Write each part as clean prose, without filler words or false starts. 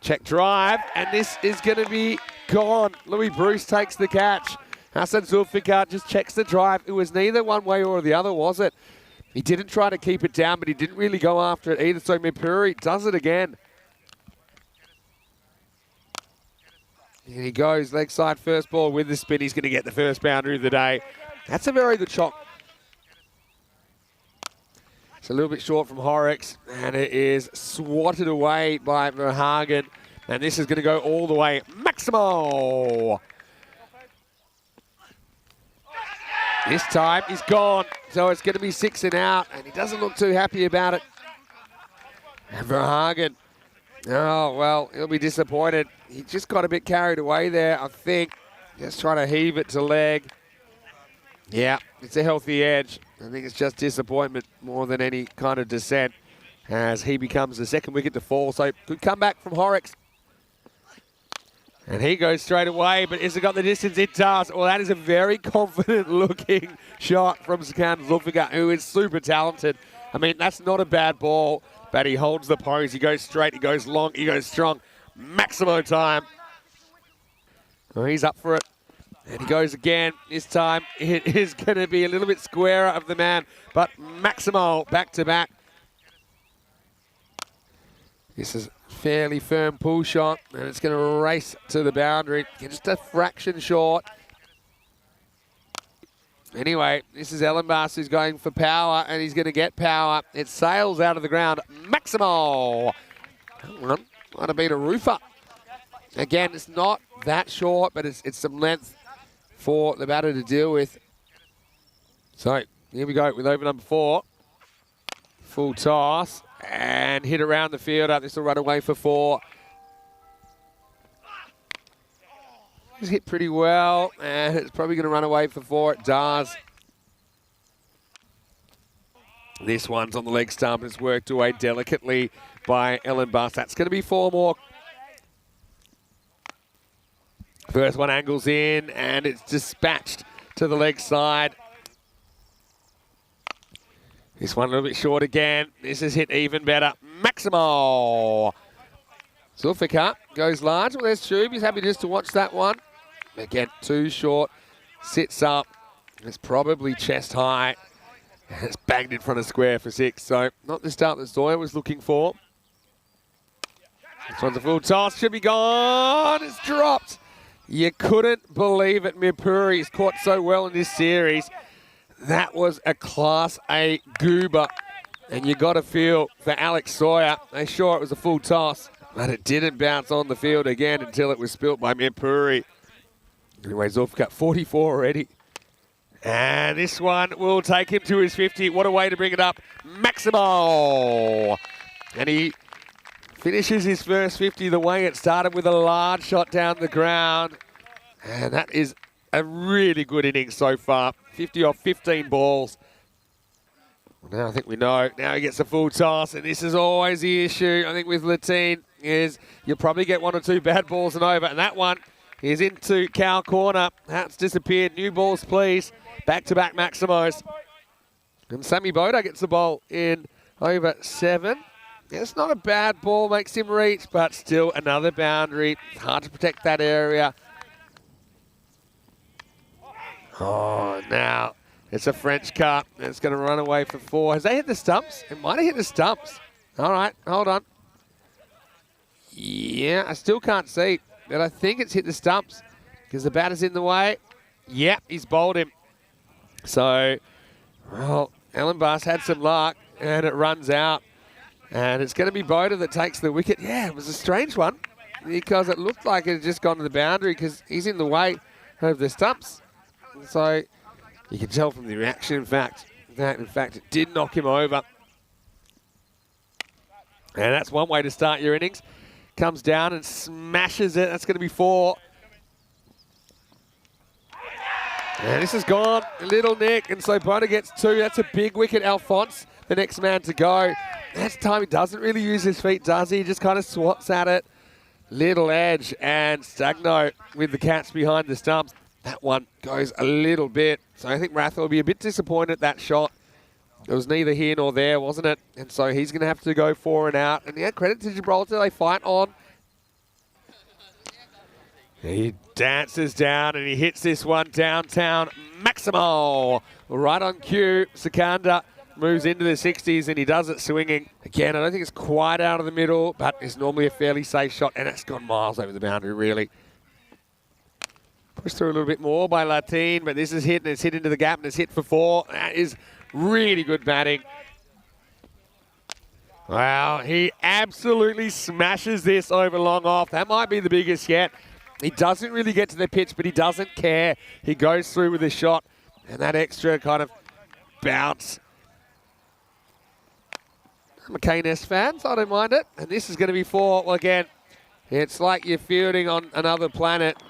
Check drive, and this is going to be gone. Louis Bruce takes the catch. Hassan Zulfikar just checks the drive. It was neither one way or the other, was it? He didn't try to keep it down, but he didn't really go after it either. So Mipuri does it again. And he goes leg side first ball with the spin. He's going to get the first boundary of the day. That's a very good shot. It's a little bit short from Horrocks, and it is swatted away by Verhagen. And this is going to go all the way. Maximo! This time he's gone, so it's going to be 6 and out, and he doesn't look too happy about it. And Verhagen, oh, well, he'll be disappointed. He just got a bit carried away there, I think. Just trying to heave it to leg. Yeah, it's a healthy edge. I think it's just disappointment more than any kind of dissent as he becomes the second wicket to fall. So good comeback from Horrocks. And he goes straight away, but has it got the distance? It does. Well, that is a very confident-looking shot from Hassan Zulfikar, who is super talented. I mean, that's not a bad ball, but he holds the pose. He goes straight, he goes long, he goes strong. Maximo time. Well, he's up for it. And he goes again. This time it is going to be a little bit squarer of the man, but Maximo back-to-back. This is a fairly firm pull shot, and it's going to race to the boundary. Just a fraction short. Anyway, this is Ellenbas who's going for power, and he's going to get power. It sails out of the ground. Maximo! Might have been a roofer. Again, it's not that short, but it's some length for the batter to deal with. So, here we go with over number 4. Full toss, and hit around the fielder. This will run away for 4. It's hit pretty well, and it's probably going to run away for 4. It does. This one's on the leg stump. It's worked away delicately by Ellenbas. That's going to be 4 more. First one angles in, and it's dispatched to the leg side. This one a little bit short again. This is hit even better. Maximo! Zulfikar goes large. Well, there's Shub. He's happy just to watch that one. Again, too short. Sits up. It's probably chest high. And it's banged in front of square for 6. So, not the start that Sawyer was looking for. This one's a full toss. Should be gone. It's dropped. You couldn't believe it. Mipuri's caught so well in this series. That was a Class A goober. And you got to feel for Alex Sawyer. They sure it was a full toss, but it didn't bounce on the field again until it was spilt by Mipuri. Anyway, Zulfikar 44 already. And this one will take him to his 50. What a way to bring it up. Maximo! And he finishes his first 50 the way it started, with a large shot down the ground. And that is a really good innings so far. 50 off 15 balls. Now I think we know. Now he gets a full toss, and this is always the issue, I think, with Latine, is you'll probably get 1 or 2 bad balls and over. And that one is into cow corner. That's disappeared. New balls, please. Back-to-back Maximos. And Sammy Boda gets the ball in over 7. It's not a bad ball, makes him reach, but still another boundary. It's hard to protect that area. Oh, now it's a French cut. It's going to run away for 4. Has they hit the stumps? It might have hit the stumps. All right, hold on. Yeah, I still can't see, but I think it's hit the stumps because the batter's in the way. Yep, he's bowled him. So, well, Ellenbas had some luck, and it runs out. And it's going to be Boda that takes the wicket. Yeah, it was a strange one because it looked like it had just gone to the boundary because he's in the way of the stumps. So you can tell from the reaction, in fact, that it did knock him over. And that's one way to start your innings. Comes down and smashes it. That's going to be 4. And this has gone. Little Nick. And so Boda gets 2. That's a big wicket. Alphonse, the next man to go. That's time he doesn't really use his feet, does he? He just kind of swats at it. Little edge, and Stagno with the catch behind the stumps. That one goes a little bit. So I think Rathel will be a bit disappointed at that shot. It was neither here nor there, wasn't it? And so he's going to have to go 4 and out. And yeah, credit to Gibraltar. They fight on. He dances down and he hits this one downtown. Maximo right on cue. Sikanda moves into the 60s and he does it swinging. Again, I don't think it's quite out of the middle, but it's normally a fairly safe shot, and it's gone miles over the boundary, really. Pushed through a little bit more by Latine, but this is hit, and it's hit into the gap, and it's hit for 4. That is really good batting. Wow, he absolutely smashes this over long off. That might be the biggest yet. He doesn't really get to the pitch, but he doesn't care. He goes through with a shot, and that extra kind of bounce. I'm a KNS fan, so I don't mind it. And this is going to be 4. Well, again, it's like you're fielding on another planet.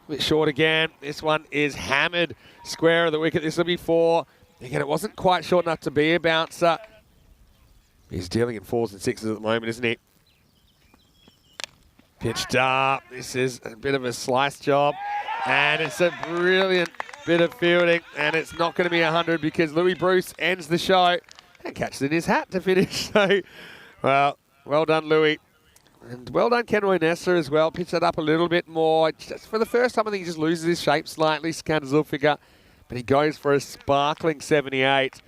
A bit short again. This one is hammered square of the wicket. This will be 4. Again, it wasn't quite short enough to be a bouncer. He's dealing in 4s and 6s at the moment, isn't he? Pitched up. This is a bit of a slice job. And it's a brilliant bit of fielding. And it's not going to be 100 because Louis Bruce ends the show and catches in his hat to finish. So, well done, Louis. And well done, Kenroy Nessa as well. Pitched it up a little bit more. Just for the first time, I think he just loses his shape slightly. Sikanda Zulfikar. But he goes for a sparkling 78.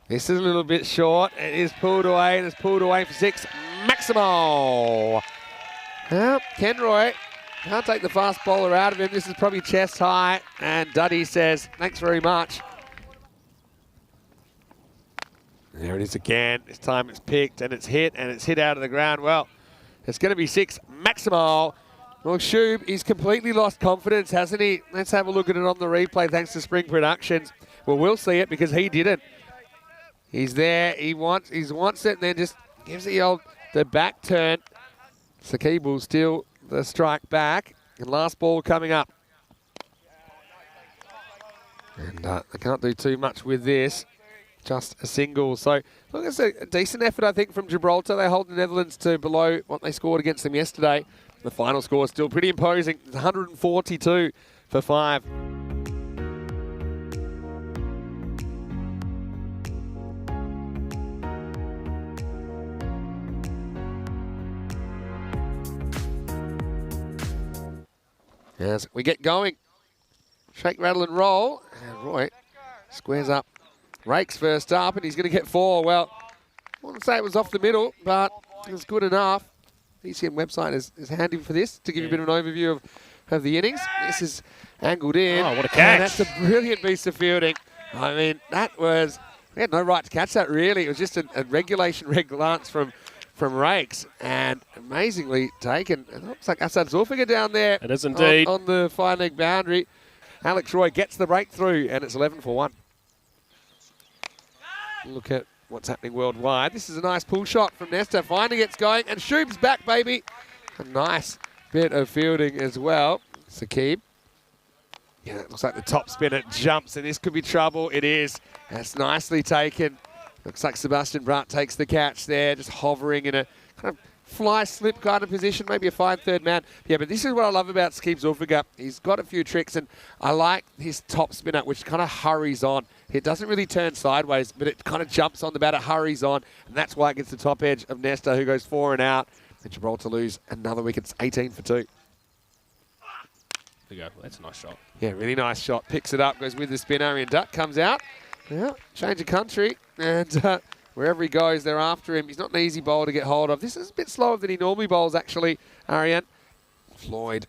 This is a little bit short. It is pulled away, and it's pulled away for 6. Maximo. Well, Kenroy can't take the fast bowler out of him. This is probably chest high. And Duddy says, thanks very much. There it is again. This time it's picked, and it's hit out of the ground. Well, it's going to be 6. Maximo. Well, Shub, he's completely lost confidence, hasn't he? Let's have a look at it on the replay, thanks to Spring Productions. Well, we'll see it because he didn't. He's there. He wants it, and then just gives the back turn. Sakib will steal the strike back. And last ball coming up. And they can't do too much with this. Just a single. So, look, it's a decent effort, I think, from Gibraltar. They hold the Netherlands to below what they scored against them yesterday. The final score is still pretty imposing. It's 142 for 5. As we get going, shake, rattle and roll. And Roy squares up. Rakes first up, and he's going to get 4. Well, I wouldn't say it was off the middle, but it was good enough. The ECM website is handy for this to give you a bit of an overview of the innings. This is angled in. Oh, what a catch. That's a brilliant piece of fielding. I mean, we had no right to catch that, really. It was just a regulation red glance from Rakes, and amazingly taken. It looks like Asad Zulfikar down there. It is indeed. On the fine leg boundary. Alex Roy gets the breakthrough, and it's 11 for 1. Look at what's happening worldwide. This is a nice pull shot from Nesta. Finally gets going, and Shub's back, baby. A nice bit of fielding as well. Sakib. Yeah, it looks like the top spinner jumps, and this could be trouble. It is. That's nicely taken. Looks like Sebastian Brandt takes the catch there, just hovering in a kind of fly-slip kind of position, maybe a fine third man. Yeah, but this is what I love about Sakib Zulfikar. He's got a few tricks, and I like his top spinner, which kind of hurries on. It doesn't really turn sideways, but it kind of jumps on the batter, hurries on, and that's why it gets the top edge of Nesta, who goes 4 and out. And Gibraltar lose another wicket. It's 18 for 2. There you go. That's a nice shot. Yeah, really nice shot. Picks it up, goes with the spin. Arian Dutt comes out. Yeah, change of country, and wherever he goes, they're after him. He's not an easy bowler to get hold of. This is a bit slower than he normally bowls, actually, Arian. Floyd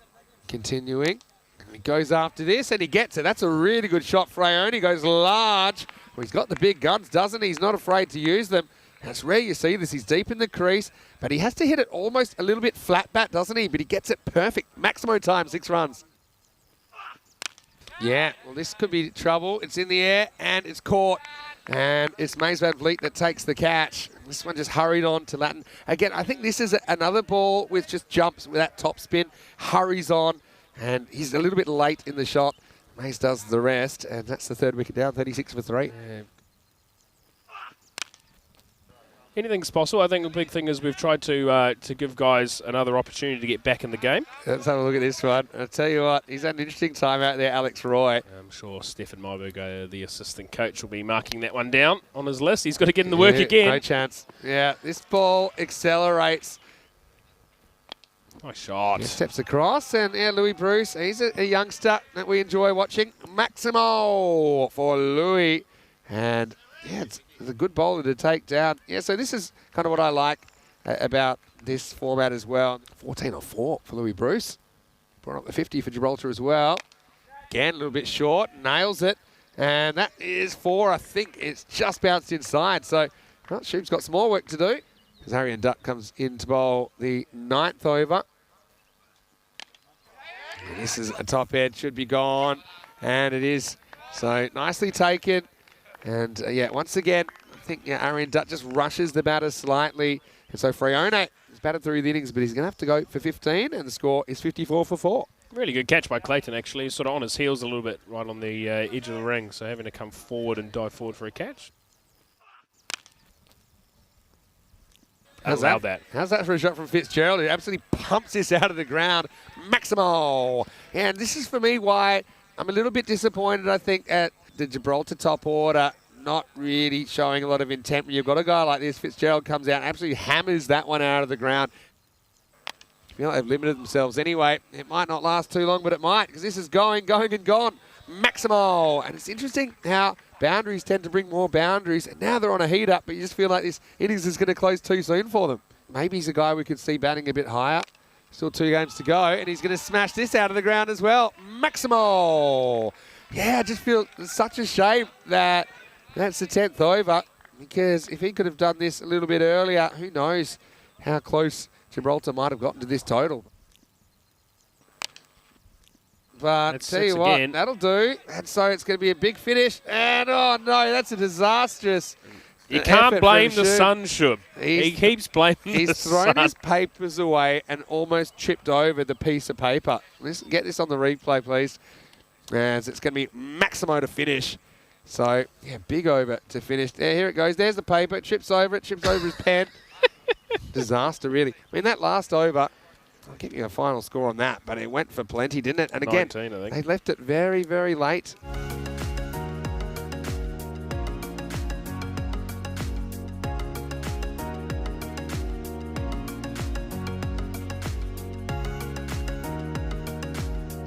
continuing. And he goes after this, and he gets it. That's a really good shot. Frayone goes large. Well, he's got the big guns, doesn't he? He's not afraid to use them. That's rare you see this. He's deep in the crease, but he has to hit it almost a little bit flat bat, doesn't he? But he gets it perfect. Maximo time, 6 runs. Yeah, well, this could be trouble. It's in the air, and it's caught. And it's Mays Van Vliet that takes the catch. This one just hurried on to Latin. Again, I think this is another ball with just jumps with that top spin, hurries on, and he's a little bit late in the shot. Mays does the rest, and that's the 3rd wicket down, 36 for 3. Anything's possible. I think the big thing is we've tried to give guys another opportunity to get back in the game. Let's have a look at this one. I'll tell you what, he's had an interesting time out there, Alex Roy. I'm sure Stefan Myberger, the assistant coach, will be marking that one down on his list. He's got to get in the work again. No chance. Yeah, this ball accelerates. Nice shot. He steps across, and Louis Bruce, he's a youngster that we enjoy watching. Maximo for Louis. And yeah, it's a good bowler to take down. Yeah, so this is kind of what I like about this format as well. 14 or 4 for Louis Bruce. Brought up the 50 for Gibraltar as well. Again, a little bit short, nails it. And that is 4. I think it's just bounced inside. So, well, Shoob's got some more work to do. As Arian Duck comes in to bowl the 9th over. And this is a top edge, should be gone. And it is. So, nicely taken. And, yeah, once again, I think Arian Dutt just rushes the batter slightly. And so Frione has batted through the innings, but he's going to have to go for 15, and the score is 54 for 4. Really good catch by Clayton, actually. He's sort of on his heels a little bit right on the edge of the ring, so having to come forward and dive forward for a catch. How's that? How's that for a shot from Fitzgerald? He absolutely pumps this out of the ground. Maximo! And this is, for me, why I'm a little bit disappointed, I think, at the Gibraltar top order. Not really showing a lot of intent. When you've got a guy like this, Fitzgerald comes out and absolutely hammers that one out of the ground. I feel like they've limited themselves anyway. It might not last too long, but it might, because this is going and gone. Maximo! And it's interesting how boundaries tend to bring more boundaries, and now they're on a heat up, but you just feel like this innings is going to close too soon for them. Maybe he's a guy we could see batting a bit higher. Still 2 games to go, and he's going to smash this out of the ground as well. Maximo! Yeah, I just feel it's such a shame that that's the 10th over, because if he could have done this a little bit earlier, who knows how close Gibraltar might have gotten to this total. But That's tell you what, again. That'll do. And so it's going to be a big finish. And oh no, that's a disastrous. You can't blame the sun, Shub. He keeps blaming the sun. He's thrown his papers away and almost tripped over the piece of paper. Let's get this on the replay, please. And it's going to be Maximo to finish. So, yeah, big over to finish. There, here it goes. There's the paper. It trips over his pen. Disaster, really. I mean, that last over, I'll give you a final score on that, but it went for plenty, didn't it? And again, 19, I think. they left it very, very late.